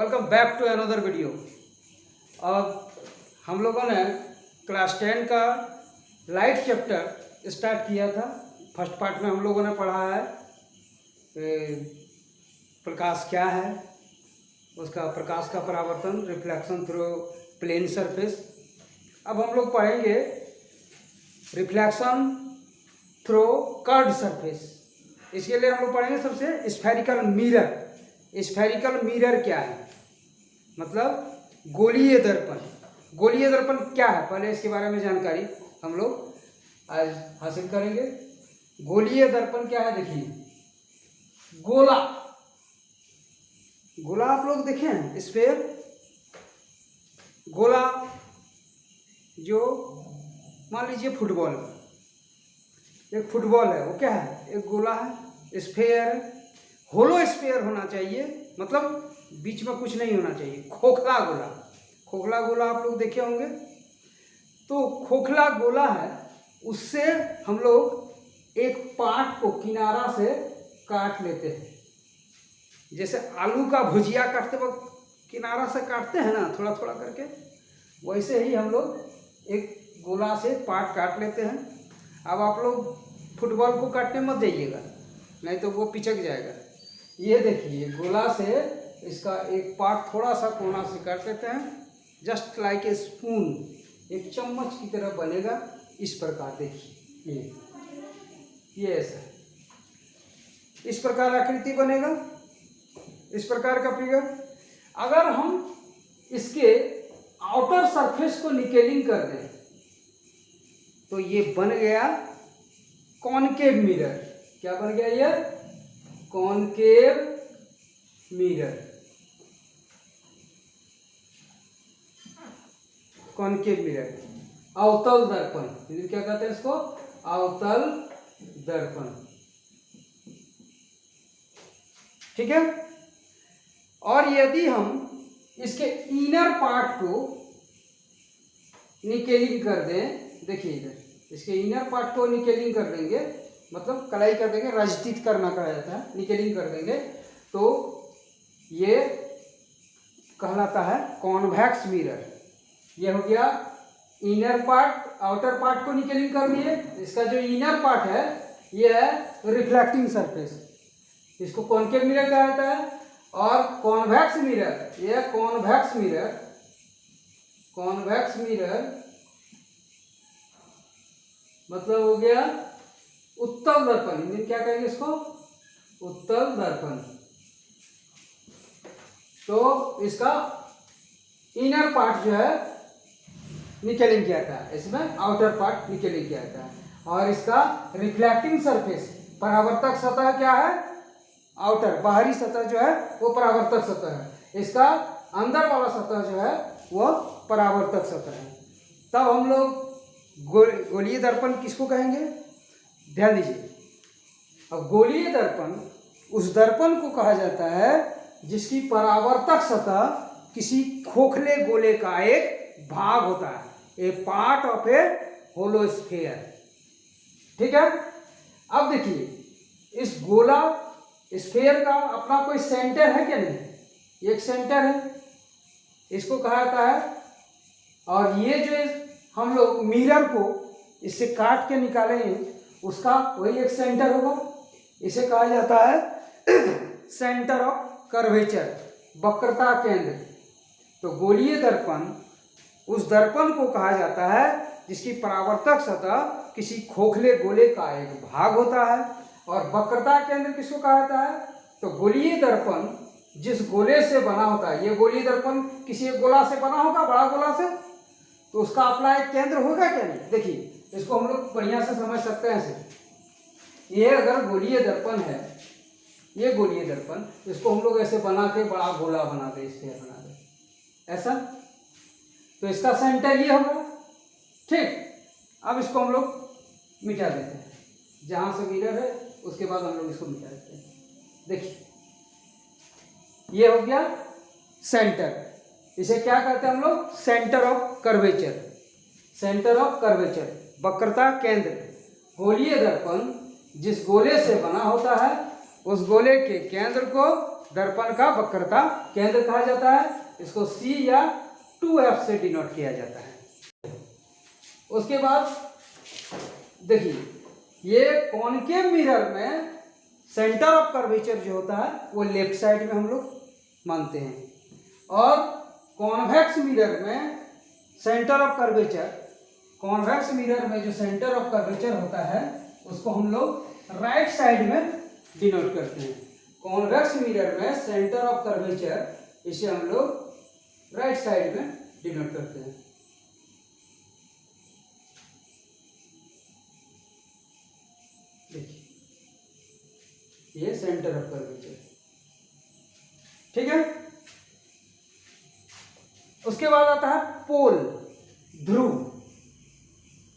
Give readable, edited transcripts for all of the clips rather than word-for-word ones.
Welcome back to another video. अब हम लोगों ने क्लास 10 का लाइट चैप्टर स्टार्ट किया था। फर्स्ट पार्ट में हम लोगों ने पढ़ा है प्रकाश क्या है, उसका प्रकाश का परावर्तन, रिफ्लेक्शन थ्रू प्लेन सरफेस। अब हम लोग पढ़ेंगे रिफ्लेक्शन थ्रू कर्व्ड सरफेस। इसके लिए हम लोग पढ़ेंगे सबसे स्फेरिकल मिरर। स्फेरिकल मिरर क्या है, मतलब गोलीय दर्पण। गोलीय दर्पण क्या है, पहले इसके बारे में जानकारी हम लोग आज हासिल करेंगे। गोलीय दर्पण क्या है, देखिए गोला। गोला आप लोग देखे हैं, स्फेयर गोला, जो मान लीजिए फुटबॉल, एक फुटबॉल है, वो क्या है, एक गोला है, स्फेयर है। होलो स्फेयर होना चाहिए, मतलब बीच में कुछ नहीं होना चाहिए। खोखला गोला, खोखला गोला आप लोग देखे होंगे। तो खोखला गोला है, उससे हम लोग एक पार्ट को किनारा से काट लेते हैं। जैसे आलू का भुजिया काटते वक्त किनारा से काटते हैं ना, थोड़ा थोड़ा करके, वैसे ही हम लोग एक गोला से पार्ट काट लेते हैं। अब आप लोग फुटबॉल को काटने मत जाइएगा, नहीं तो वो पिचक जाएगा। ये देखिए गोला से इसका एक पार्ट थोड़ा सा कोना से काट लेते हैं, जस्ट लाइक ए स्पून, एक चम्मच की तरह बनेगा। इस प्रकार देखिए, ये ऐसा इस प्रकार आकृति बनेगा, इस प्रकार का फिगर। अगर हम इसके आउटर सरफेस को निकेलिंग कर दें तो ये बन गया कॉनकेव मिरर। क्या बन गया ये? Concave mirror. कॉनकेव मिरर, अवतल दर्पण, क्या कहते हैं इसको? अवतल दर्पण। ठीक है। और यदि हम इसके इनर पार्ट को निकेलिंग कर दें, देखिए इधर इसके इनर पार्ट को निकेलिंग कर देंगे, मतलब कलाई कर देंगे, रजतित करना कहा जाता है, निकेलिंग कर देंगे, तो ये कहलाता है कॉन्वेक्स मिरर। ये हो गया इनर पार्ट, आउटर पार्ट को निकेलिंग कर दिए। इसका जो इनर पार्ट है ये है रिफ्लेक्टिंग सरफेस, इसको कॉनकेव मिरर कहा जाता है। और कॉन्वेक्स मिरर, ये कॉन्वेक्स मिरर, कॉन्वेक्स मिरर मतलब हो गया उत्तल दर्पण। हिंदी क्या कहेंगे इसको? उत्तल दर्पण। तो इसका इनर पार्ट जो है निकेलिंग किया था, इसमें आउटर पार्ट निकेलिंग किया था। और इसका रिफ्लेक्टिंग सरफेस, परावर्तक सतह क्या है? आउटर, बाहरी सतह जो है वो परावर्तक सतह है। इसका अंदर वाला सतह जो है वो परावर्तक सतह है। तब हम लोग गोलीय दर्पण किसको कहेंगे? ध्यान दीजिए। अब गोलीय दर्पण उस दर्पण को कहा जाता है जिसकी परावर्तक सतह किसी खोखले गोले का एक भाग होता है, a part of a hollow sphere. ठीक है। अब देखिए इस गोला स्फीयर का अपना कोई सेंटर है क्या? नहीं, एक सेंटर है, इसको कहा जाता है। और ये जो हम लोग मिरर को इससे काट के निकाले हैं, उसका वही एक सेंटर होगा, इसे कहा जाता है सेंटर ऑफ कर्वेचर, वक्रता केंद्र। तो गोलीय दर्पण उस दर्पण को कहा जाता है जिसकी परावर्तक सतह किसी खोखले गोले का एक भाग होता है। और वक्रता केंद्र किसको कहा जाता है? तो गोलीय दर्पण जिस गोले से बना होता है, ये गोलीय दर्पण किसी एक गोला से बना होगा, बड़ा गोला से, तो उसका अपना एक केंद्र होगा क्या? नहीं। देखिए इसको हम लोग बढ़िया से समझ सकते हैं ऐसे। ये अगर गोलीय दर्पण है, ये गोलीय दर्पण, इसको हम लोग ऐसे बना के बड़ा गोला बना दे, स्फीयर बना दे ऐसा, तो इसका सेंटर ये होगा। ठीक। अब इसको हम लोग मिटा देते हैं, जहां से मिरर है उसके बाद हम लोग इसको मिटा देते हैं। देखिए ये हो गया सेंटर, इसे क्या कहते हैं हम लोग? Centre of curvature, centre of curvature, वक्रता केंद्र। गोलीय दर्पण जिस गोले से बना होता है उस गोले के केंद्र को दर्पण का वक्रता केंद्र कहा जाता है। इसको C या 2F से डिनोट किया जाता है। उसके बाद देखिए, ये कॉनकेव मिरर में सेंटर ऑफ कर्वेचर जो होता है वो लेफ्ट साइड में हम लोग मानते हैं, और कॉन्वेक्स मिरर में centre of curvature, convex mirror में जो सेंटर ऑफ कर्वेचर होता है उसको हम लोग राइट साइड में डिनोट करते हैं। कॉन्वेक्स मिरर में सेंटर ऑफ कर्वेचर इसे हम लोग राइट साइड में डिनोट करते हैं। देखिए, ये सेंटर ऑफ कर्वेचर, ठीक है। उसके बाद आता है पोल, ध्रुव।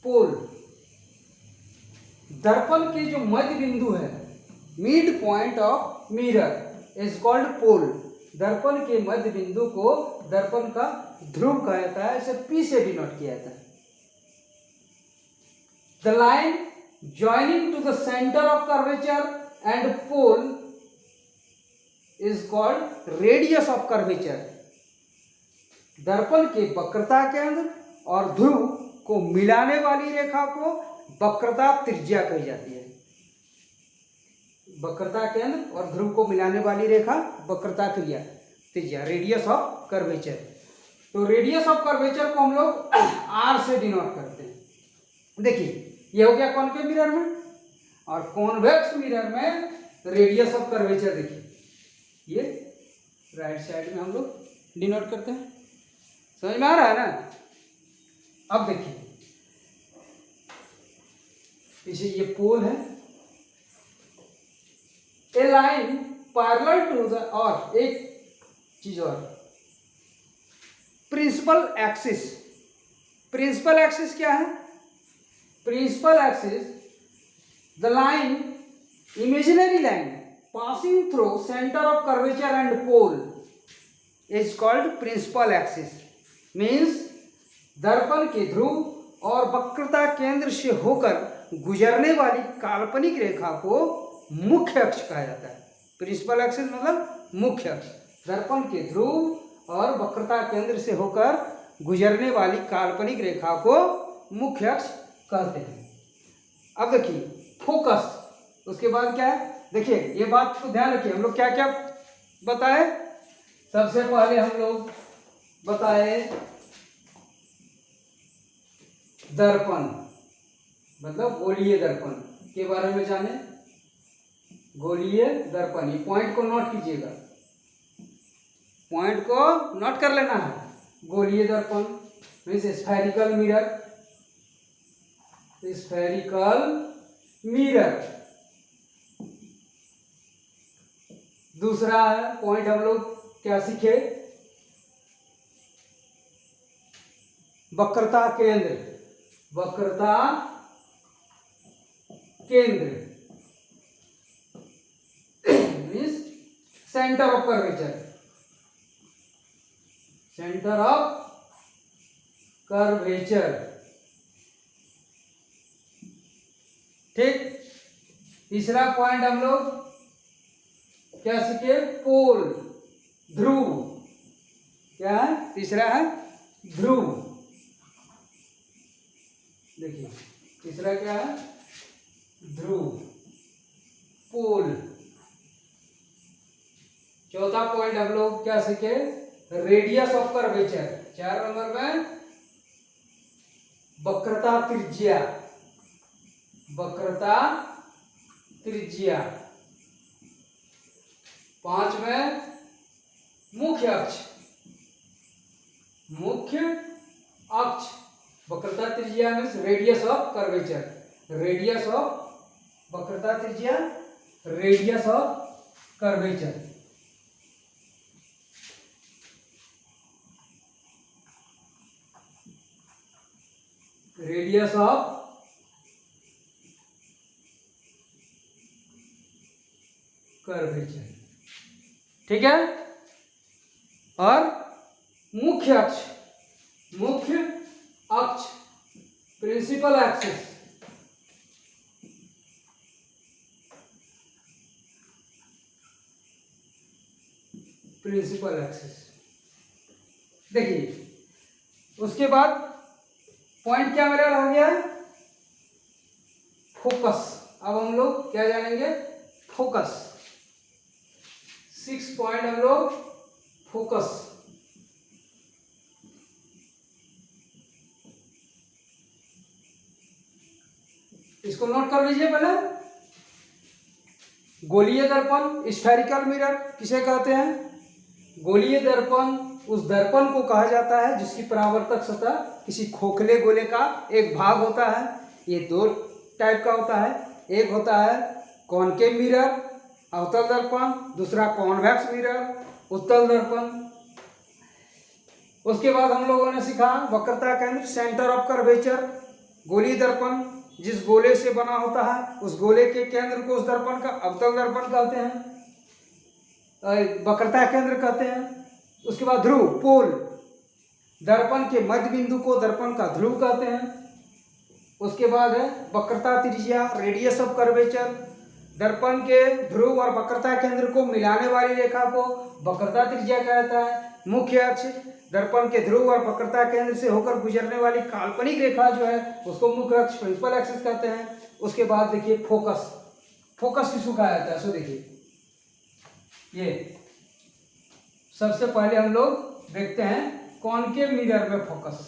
पोल दर्पण के जो मध्य बिंदु है, mid point of mirror is called pole. दर्पण के मध्य बिंदु को दर्पण का ध्रुव कहा जाता है, इसे P से डिनोट किया जाता है। The line joining to the center of curvature and pole is called radius of curvature। दर्पण के वक्रता केंद्र और ध्रुव को मिलाने वाली रेखा को वक्रता त्रिज्या कही जाती है। वक्रता केंद्र और ध्रुव को मिलाने वाली रेखा वक्रता त्रिज्या, रेडियस ऑफ कर्वेचर। तो रेडियस ऑफ कर्वेचर को हम लोग R से डिनोट करते हैं। देखिए, ये हो गया कॉनकेव मिरर में, और कॉन्वेक्स मिरर में रेडियस ऑफ कर्वेचर देखिए, ये राइट साइड में हम लोग डिनोट करते हैं। समझ में आ रहा है ना? अब देखिए, पीछे ये पोल है, ए लाइन पैरेलल टू द, और एक चीज और, प्रिंसिपल एक्सिस। प्रिंसिपल एक्सिस क्या है? Principal axis, the line, imaginary line passing through center of curvature and pole is called principal axis। Means दर्पण के ध्रुव और वक्रता केंद्र से होकर गुजरने वाली काल्पनिक रेखा को मुख्य अक्ष कहा जाता है। प्रिंसिपल एक्सिस मतलब मुख्य अक्ष। दर्पण के ध्रुव और वक्रता केंद्र से होकर गुजरने वाली काल्पनिक रेखा को मुख्य अक्ष कहते हैं। अब देखिए, फोकस, उसके बाद क्या है? देखिए, ये बात को ध्यान रखिए, हम लोग क्या क्या बताए। सबसे पहले हम लोग बताए दर्पण, मतलब गोलीय दर्पण के बारे में जाने। गोलीय दर्पण, ये पॉइंट को नोट कीजिएगा, पॉइंट को नोट कर लेना है। गोलीय दर्पण means spherical mirror, spherical mirror. दूसरा पॉइंट हम लोग क्या सीखे? वक्रता केंद्र, वक्रता केंद्र means centre of curvature, centre of curvature, ठीक। तीसरा पॉइंट हम लोग क्या सीखे? पोल, ध्रुव। क्या है? तीसरा है ध्रुव। देखिए, तीसरा क्या है? ध्रुव, पोल। चौथा पॉइंट हम लोग क्या सीखे? Radius of curvature. 4 नंबर में वक्रता त्रिज्या, वक्रता त्रिज्या। 5 में मुख्य अक्ष, मुख्य अक्ष। वक्रता त्रिज्या means radius of curvature, radius of वक्रता त्रिज्या, radius of curvature. Radius of curvature, ठीक है। और मुख्य अक्ष, मुख्य अक्ष, प्रिंसिपल एक्सिस। Principal axis. देखिए उसके बाद पॉइंट क्या मेरा रह गया है, फोकस। अब हम लोग क्या जानेंगे, फोकस। 6 पॉइंट हम लोग फोकस। इसको नोट कर लीजिए पहले। गोलीय दर्पण, स्फेरिकल मिरर किसे कहते हैं? गोलीय दर्पण उस दर्पण को कहा जाता है जिसकी परावर्तक सतह किसी खोखले गोले का एक भाग होता है। ये दो टाइप का होता है, एक होता है कॉनकेव मिरर अवतल दर्पण, दूसरा कॉन्वेक्स मिरर उत्तल दर्पण। उसके बाद हम लोगों ने सीखा वक्रता केंद्र, सेंटर ऑफ कर्वेचर। गोलीय दर्पण जिस गोले से बना होता है उस गोले के केंद्र को उस दर्पण का अवतल दर्पण कहते हैं, वक्रता केंद्र कहते हैं। उसके बाद ध्रुव, पोल, दर्पण के मध्य बिंदु को दर्पण का ध्रुव कहते हैं। उसके बाद है वक्रता त्रिज्या, रेडियस ऑफ कर्वेचर। दर्पण के ध्रुव और वक्रता केंद्र को मिलाने वाली रेखा को वक्रता त्रिज्या कहता है। मुख्य अक्ष, दर्पण के ध्रुव और वक्रता केंद्र से होकर गुजरने वाली काल्पनिक रेखा जो है उसको मुख्य अक्ष प्रिंसिपल एक्सिस कहते हैं। उसके बाद देखिए फोकस। फोकस किसको कहा जाता है? सो देखिए ये सबसे पहले हम लोग देखते हैं कॉनकेव मिरर में फोकस।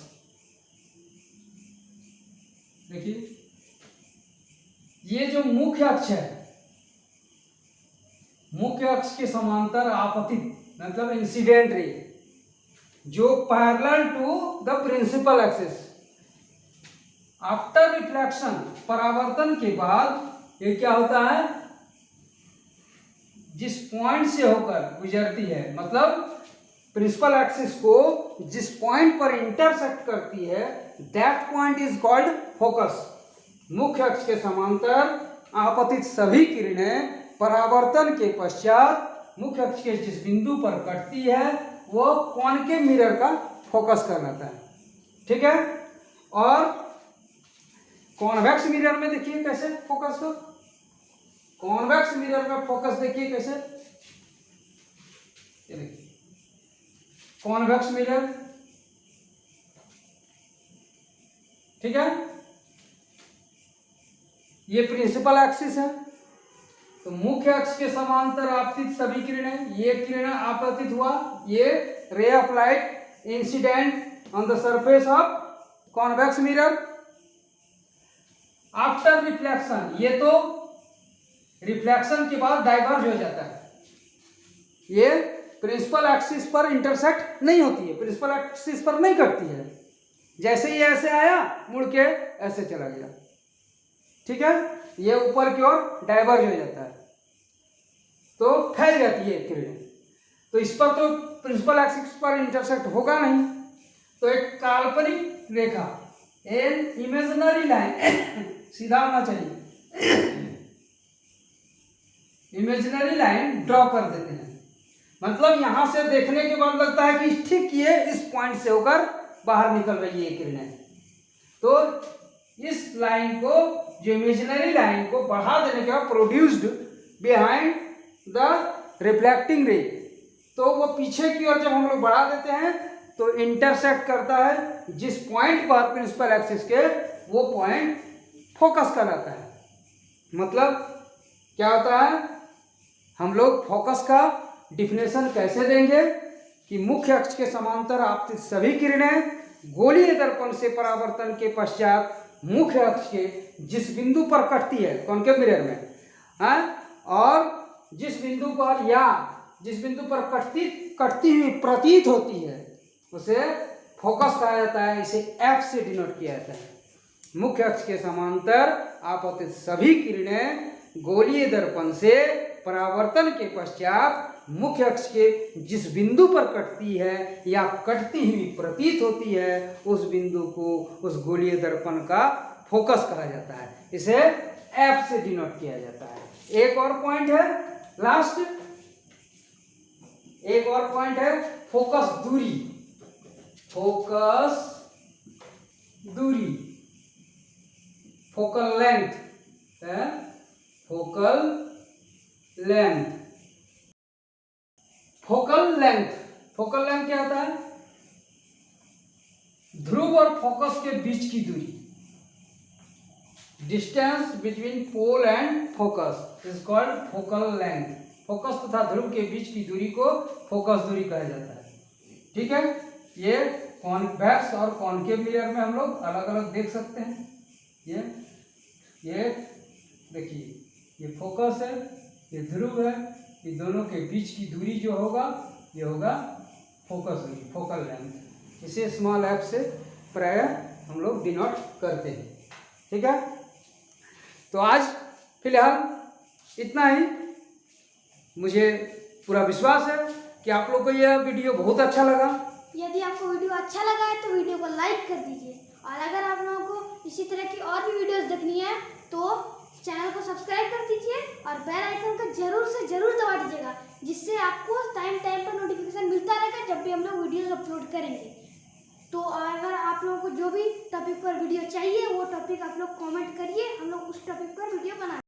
देखिए ये जो मुख्य अक्ष है, मुख्य अक्ष के समांतर आपतित मतलब इंसिडेंट रे जो parallel to the principal axis, after reflection, परावर्तन के बाद ये क्या होता है, जिस पॉइंट से होकर गुजरती है, मतलब प्रिंसिपल एक्सिस को जिस पॉइंट पर इंटरसेक्ट करती है, that point is called focus. मुख्य अक्ष के समांतर आपतित सभी किरणें परावर्तन के पश्चात मुख्य अक्ष के जिस बिंदु पर कटती है वो कॉनकेव मिरर का फोकस कहलाता है। ठीक है। और कॉन्वेक्स मिरर में देखिए कैसे फोकस को, कॉन्वेक्स मिरर में फोकस देखिए कैसे, ये देखिए कॉन्वेक्स मिरर। ठीक है, ये प्रिंसिपल एक्सिस है, तो मुख्य अक्ष के समांतर आपतित सभी किरणें, ये किरण आपतित हुआ, ये ray of light incident on the surface of convex mirror after reflection, ये तो रिफ्लेक्शन के बाद डाइवर्ज हो जाता है, ये प्रिंसिपल एक्सिस पर इंटरसेक्ट नहीं होती है, प्रिंसिपल एक्सिस पर नहीं कटती है, जैसे ही ऐसे आया मुड़ के ऐसे चला गया। ठीक है, ये ऊपर की ओर डाइवर्ज हो जाता है तो फैल जाती है किरणें, तो इस पर तो प्रिंसिपल एक्सिस पर इंटरसेक्ट होगा नहीं, तो एक काल्पनिक रेखा, एन इमेजिनरी लाइन सीधा होना चाहिए, इमेजिनरी लाइन ड्रॉ कर देते हैं, मतलब यहां से देखने के बाद लगता है कि ठीक ये इस पॉइंट से होकर बाहर निकल रही है किरणें, तो इस लाइन को, जो इमेजिनरी लाइन को बढ़ा देने के बाद प्रोड्यूस्ड बिहाइंड द रिफ्लेक्टिंग रे, तो वो पीछे की ओर जब हम लोग बढ़ा देते हैं तो इंटरसेक्ट करता है जिस पॉइंट पर प्रिंसिपल एक्सिस के, वो पॉइंट फोकस कहलाता है। मतलब क्या होता है, हम लोग फोकस का डिफिनेशन कैसे देंगे कि मुख्य अक्ष के समांतर आपतित सभी किरणें गोलीय दर्पण से परावर्तन के पश्चात मुख्य अक्ष के जिस बिंदु पर कटती है कॉनकेव मिरर में, और जिस बिंदु पर या जिस बिंदु पर कटती हुई प्रतीत होती है उसे फोकस कहा जाता है, इसे एफ से डिनोट किया जाता है। मुख्य अक्ष के समांतर आपतित सभी किरणें गोलीय दर्पण से परावर्तन के पश्चात मुख्य अक्ष के जिस बिंदु पर कटती है या कटती हुई प्रतीत होती है उस बिंदु को, उस गोलीय दर्पण का फोकस कहा जाता है, इसे एफ से डिनोट किया जाता है। एक और पॉइंट है लास्ट, एक और पॉइंट है फोकस दूरी, फोकस दूरी, फोकल लेंथ है, focal length. Focal length, focal length क्या होता है? ध्रुव और फोकस के बीच की दूरी, distance between pole and focus is called focal length. Focus तथा ध्रुव के बीच की दूरी को फोकस दूरी कहा जाता है। ठीक है, ये कॉन्वेक्स और कॉनकेव मिरर में हम लोग अलग अलग देख सकते हैं। ये देखिए, ये फोकस है, ये ध्रुव है, ये दोनों के बीच की दूरी जो होगा ये होगा फोकस दूरी, फोकल लेंथ। इसे स्मॉल एफ से प्राय हम लोग डिनोट करते हैं। ठीक है, तो आज फिलहाल इतना ही। मुझे पूरा विश्वास है कि आप लोग को यह वीडियो बहुत अच्छा लगा। यदि आपको वीडियो अच्छा लगा है तो वीडियो को लाइक कर दीजिए, और अगर आप लोगों को इसी तरह की और भी वीडियोस देखनी है तो चैनल को सब्सक्राइब कर दीजिए और बेल आइकन को जरूर से जरूर दबा दीजिएगा, जिससे आपको टाइम टाइम पर नोटिफिकेशन मिलता रहेगा जब भी हम लोग वीडियोस अपलोड करेंगे। तो अगर आप लोगों को जो भी टॉपिक पर वीडियो चाहिए वो टॉपिक आप लोग कमेंट करिए, हम लोग उस टॉपिक पर वीडियो बना